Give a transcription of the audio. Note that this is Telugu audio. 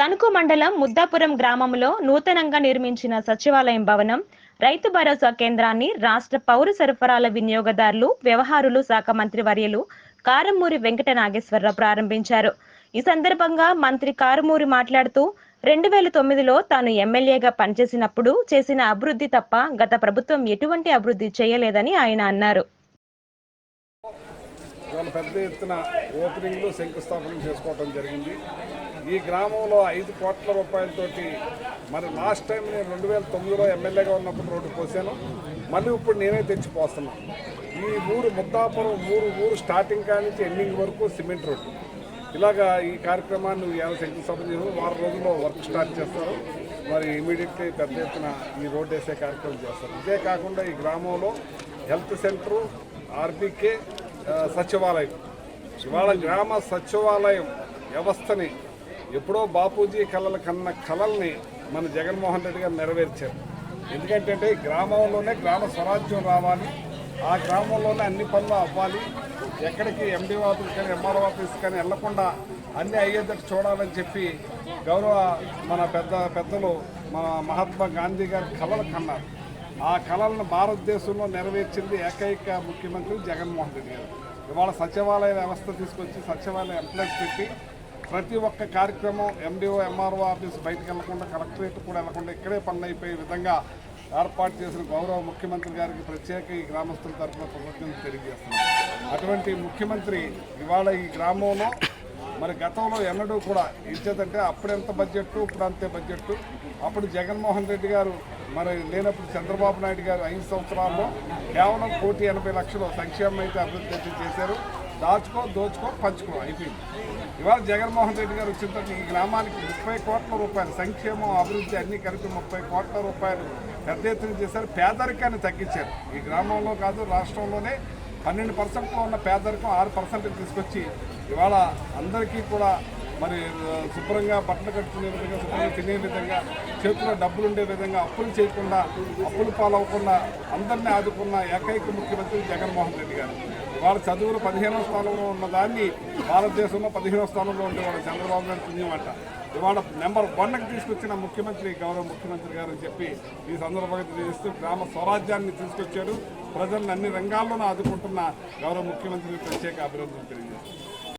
తణుకు మండలం ముద్దాపురం గ్రామంలో నూతనంగా నిర్మించిన సచివాలయం భవనం, రైతు భరోసా కేంద్రాన్ని రాష్ట్ర పౌర సరఫరాల వినియోగదారులు వ్యవహారాలు శాఖ మంత్రి వర్యులు కారుమూరి వెంకట నాగేశ్వరరావు ప్రారంభించారు. ఈ సందర్భంగా మంత్రి కారుమూరి మాట్లాడుతూ 2009లో తాను ఎమ్మెల్యేగా పనిచేసినప్పుడు చేసిన అభివృద్ధి తప్ప గత ప్రభుత్వం ఎటువంటి అభివృద్ధి చేయలేదని ఆయన అన్నారు. పెద్ద ఎత్తున ఓపెనింగ్లు శంకుస్థాపన చేసుకోవడం జరిగింది. ఈ గ్రామంలో 5 కోట్ల రూపాయలతోటి మరి లాస్ట్ టైం నేను 2009లో ఎమ్మెల్యేగా ఉన్నప్పుడు రోడ్డు పోసాను. మళ్ళీ ఇప్పుడు నేనే తెచ్చిపోస్తున్నాను. ఈ ఊరు ముద్దాపురం ఊరు స్టార్టింగ్ కాడి నుంచి ఎండింగ్ వరకు సిమెంట్ రోడ్డు. ఇలాగా ఈ కార్యక్రమాన్ని శంకుస్థాపన చేసి వారం రోజుల్లో వర్క్ స్టార్ట్ చేస్తారు. మరి ఇమీడియట్లీ పెద్ద ఎత్తున ఈ రోడ్డు వేసే కార్యక్రమం చేస్తారు. ఇదే కాకుండా ఈ గ్రామంలో హెల్త్ సెంటరు, ఆర్బీకే, సచివాలయం, ఇవాళ గ్రామ సచివాలయం వ్యవస్థని ఎప్పుడో బాపూజీ కళల కన్న కళల్ని మన జగన్మోహన్ రెడ్డి గారు నెరవేర్చారు. ఎందుకంటే గ్రామంలోనే గ్రామ స్వరాజ్యం రావాలి, ఆ గ్రామంలోనే అన్ని పనులు అవ్వాలి, ఎక్కడికి ఎండి ఆఫీస్ కానీ ఎంఆర్ఓ ఆఫీస్ కానీ వెళ్లకుండా అన్నీ అయ్యేటట్టు చూడాలని చెప్పి గౌరవ మన పెద్దలు మన మహాత్మా గాంధీ గారి కళలు కన్నారు. ఆ కళలను భారతదేశంలో నెరవేర్చింది ఏకైక ముఖ్యమంత్రి జగన్మోహన్ రెడ్డి గారు. ఇవాళ సచివాలయ వ్యవస్థ తీసుకొచ్చి సచివాలయ ఎంప్లాయీస్ పెట్టి ప్రతి ఒక్క కార్యక్రమం ఎండిఓ ఎంఆర్ఓ ఆఫీస్ బయటకు వెళ్లకుండా, కలెక్టరేట్ కూడా వెళ్లకుండా ఇక్కడే పనులు అయిపోయే విధంగా ఏర్పాటు చేసిన గౌరవ ముఖ్యమంత్రి గారికి ప్రత్యేక ఈ గ్రామస్తుల తరఫున కృతజ్ఞతలు తెలియజేస్తున్నాం. అటువంటి ముఖ్యమంత్రి ఇవాళ ఈ గ్రామంలో మరి గతంలో ఎన్నడూ కూడా ఇచ్చేదంటే అప్పుడెంత బడ్జెట్ ఇప్పుడు అంతే బడ్జెట్. అప్పుడు జగన్మోహన్ రెడ్డి గారు మరి లేనప్పుడు చంద్రబాబు నాయుడు గారు 5 సంవత్సరాల్లో కేవలం 1,80,00,000 సంక్షేమం అయితే అభివృద్ధి చేశారు. దోచుకో పంచుకో అయిపోయింది. ఇవాళ జగన్మోహన్ రెడ్డి గారు వచ్చిన తర్వాత ఈ గ్రామానికి 30 కోట్ల రూపాయలు సంక్షేమం అభివృద్ధి అన్నీ కలిపి 30 కోట్ల రూపాయలు పెద్ద ఎత్తున చేశారు. పేదరికాన్ని తగ్గించారు. ఈ గ్రామంలో కాదు రాష్ట్రంలోనే 12% ఉన్న పేదరికం 6% తీసుకొచ్చి ఇవాళ అందరికీ కూడా మరి శుభ్రంగా బట్టలు కట్టుకునే విధంగా, శుభ్రంగా తినే విధంగా, చేతిలో డబ్బులు ఉండే విధంగా, అప్పులు చేయకుండా, అప్పులు పాలవకుండా అందరినీ ఆదుకున్న ఏకైక ముఖ్యమంత్రి జగన్మోహన్ రెడ్డి గారు. వాళ్ళ చదువులు 15వ స్థానంలో ఉన్నదాన్ని భారతదేశంలో 15వ స్థానంలో ఉండేవాడు చంద్రబాబు నాయుడు పుణ్యమాట. ఇవాళ నెంబర్ 1కి తీసుకొచ్చిన ముఖ్యమంత్రి గౌరవ ముఖ్యమంత్రి గారు అని చెప్పి ఈ సందర్భంగా తెలియజేస్తూ గ్రామ స్వరాజ్యాన్ని తీసుకొచ్చాడు. ప్రజలను అన్ని రంగాల్లోనూ ఆదుకుంటున్న గౌరవ ముఖ్యమంత్రి ప్రత్యేక అభినందనలు తెలియజేస్తారు.